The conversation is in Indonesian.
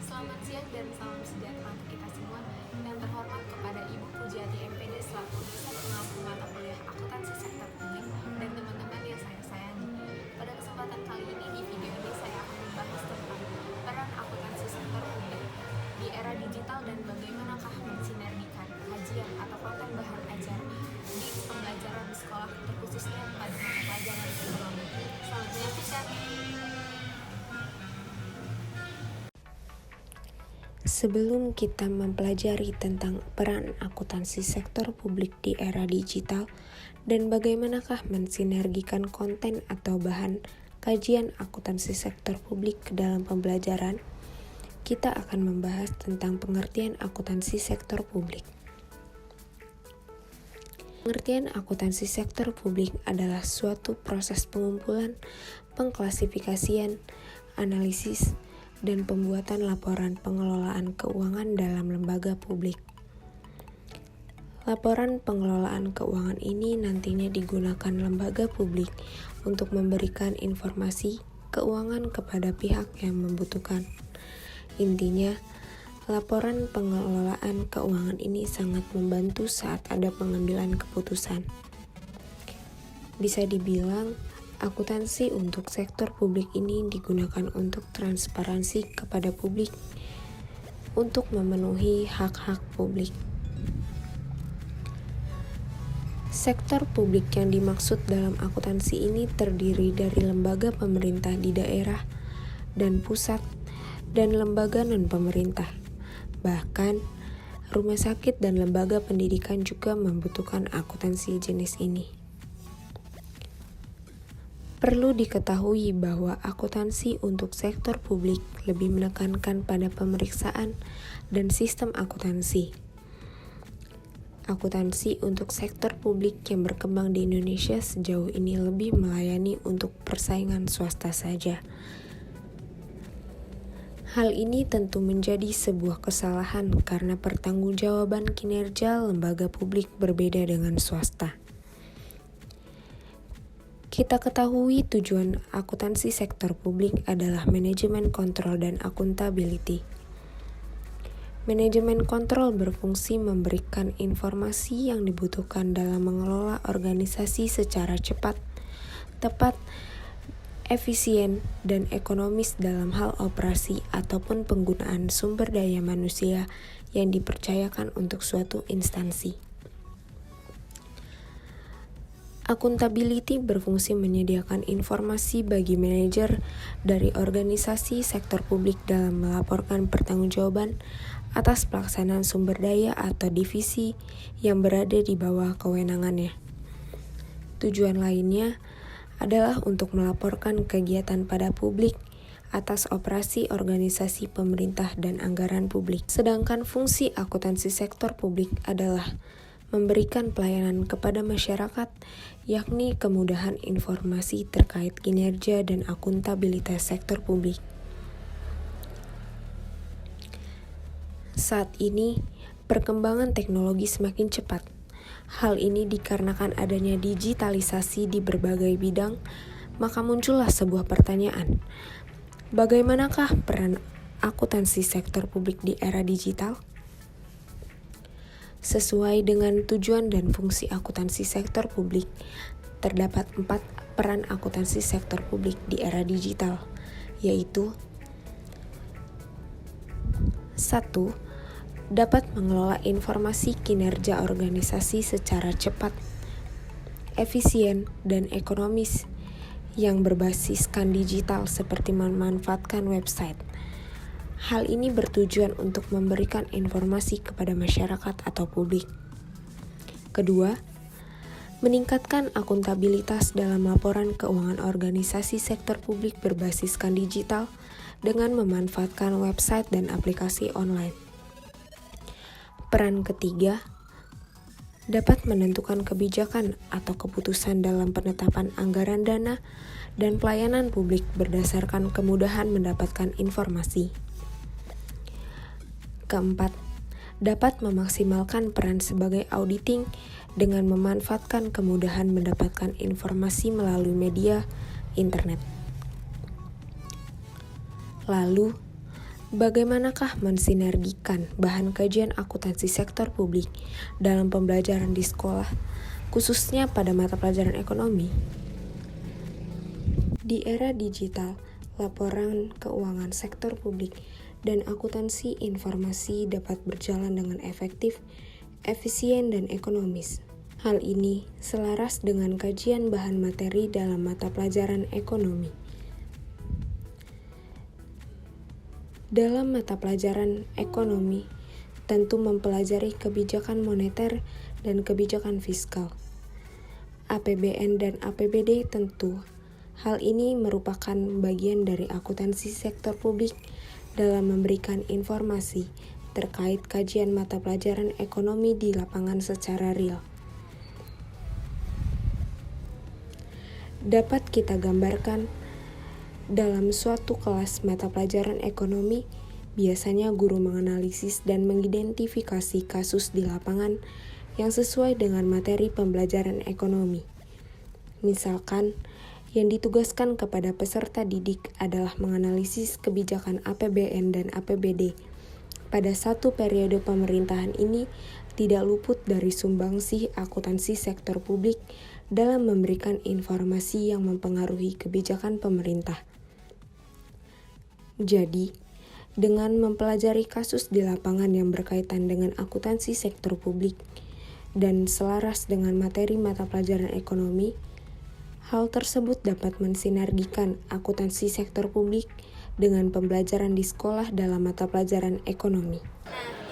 Selamat siang dan salam sejahtera untuk kita semua. Yang terhormat kepada Ibu Pujiati MPD selaku dosen pengampu mata kuliah akuntansi sektor publik dan teman-teman yang saya sayangi. Pada kesempatan kali ini di video ini saya akan membahas tentang peran akuntansi sektor publik di era digital dan bagaimanakah mensinergikan kajian atau konten bahan ajar di pembelajaran di sekolah terkhususnya pada mata pelajaran ekonomi. Selamat menyaksikan. Sebelum kita mempelajari tentang peran akuntansi sektor publik di era digital dan bagaimanakah mensinergikan konten atau bahan kajian akuntansi sektor publik ke dalam pembelajaran, kita akan membahas tentang pengertian akuntansi sektor publik. Pengertian akuntansi sektor publik adalah suatu proses pengumpulan, pengklasifikasian, analisis, dan pembuatan laporan pengelolaan keuangan dalam lembaga publik. Laporan pengelolaan keuangan ini nantinya digunakan lembaga publik untuk memberikan informasi keuangan kepada pihak yang membutuhkan. Intinya, laporan pengelolaan keuangan ini sangat membantu saat ada pengambilan keputusan. Bisa dibilang, akuntansi untuk sektor publik ini digunakan untuk transparansi kepada publik, untuk memenuhi hak-hak publik. Sektor publik yang dimaksud dalam akuntansi ini terdiri dari lembaga pemerintah di daerah dan pusat, dan lembaga non-pemerintah. Bahkan, rumah sakit dan lembaga pendidikan juga membutuhkan akuntansi jenis ini. Perlu diketahui bahwa akuntansi untuk sektor publik lebih menekankan pada pemeriksaan dan sistem akuntansi. Akuntansi untuk sektor publik yang berkembang di Indonesia sejauh ini lebih melayani untuk persaingan swasta saja. Hal ini tentu menjadi sebuah kesalahan karena pertanggungjawaban kinerja lembaga publik berbeda dengan swasta. Kita ketahui tujuan akuntansi sektor publik adalah manajemen kontrol dan akuntability. Manajemen kontrol berfungsi memberikan informasi yang dibutuhkan dalam mengelola organisasi secara cepat, tepat, efisien, dan ekonomis dalam hal operasi ataupun penggunaan sumber daya manusia yang dipercayakan untuk suatu instansi. Akuntability berfungsi menyediakan informasi bagi manajer dari organisasi sektor publik dalam melaporkan pertanggungjawaban atas pelaksanaan sumber daya atau divisi yang berada di bawah kewenangannya. Tujuan lainnya adalah untuk melaporkan kegiatan pada publik atas operasi organisasi pemerintah dan anggaran publik. Sedangkan fungsi akuntansi sektor publik adalah memberikan pelayanan kepada masyarakat, yakni kemudahan informasi terkait kinerja dan akuntabilitas sektor publik. Saat ini, perkembangan teknologi semakin cepat. Hal ini dikarenakan adanya digitalisasi di berbagai bidang, maka muncullah sebuah pertanyaan. Bagaimanakah peran akuntansi sektor publik di era digital? Sesuai dengan tujuan dan fungsi akuntansi sektor publik, terdapat 4 peran akuntansi sektor publik di era digital, yaitu 1. Dapat mengelola informasi kinerja organisasi secara cepat, efisien, dan ekonomis yang berbasiskan digital seperti memanfaatkan website. Hal ini bertujuan untuk memberikan informasi kepada masyarakat atau publik. Kedua, meningkatkan akuntabilitas dalam laporan keuangan organisasi sektor publik berbasiskan digital dengan memanfaatkan website dan aplikasi online. Peran ketiga, dapat menentukan kebijakan atau keputusan dalam penetapan anggaran dana dan pelayanan publik berdasarkan kemudahan mendapatkan informasi. Keempat, dapat memaksimalkan peran sebagai auditing dengan memanfaatkan kemudahan mendapatkan informasi melalui media internet. Lalu, Bagaimanakah mensinergikan bahan kajian akuntansi sektor publik dalam pembelajaran di sekolah, khususnya pada mata pelajaran ekonomi? Di era digital, laporan keuangan sektor publik dan akuntansi informasi dapat berjalan dengan efektif, efisien, dan ekonomis. Hal ini selaras dengan kajian bahan materi dalam mata pelajaran ekonomi. Dalam mata pelajaran ekonomi, tentu mempelajari kebijakan moneter dan kebijakan fiskal. APBN dan APBD tentu. Hal ini merupakan bagian dari akuntansi sektor publik dalam memberikan informasi terkait kajian mata pelajaran ekonomi di lapangan secara real. Dapat kita gambarkan dalam suatu kelas mata pelajaran ekonomi, biasanya guru menganalisis dan mengidentifikasi kasus di lapangan yang sesuai dengan materi pembelajaran ekonomi. Misalkan, yang ditugaskan kepada peserta didik adalah menganalisis kebijakan APBN dan APBD. Pada satu periode pemerintahan ini, tidak luput dari sumbangsih akuntansi sektor publik dalam memberikan informasi yang mempengaruhi kebijakan pemerintah. Jadi, dengan mempelajari kasus di lapangan yang berkaitan dengan akuntansi sektor publik dan selaras dengan materi mata pelajaran ekonomi, hal tersebut dapat mensinergikan akuntansi sektor publik dengan pembelajaran di sekolah dalam mata pelajaran ekonomi. Nah,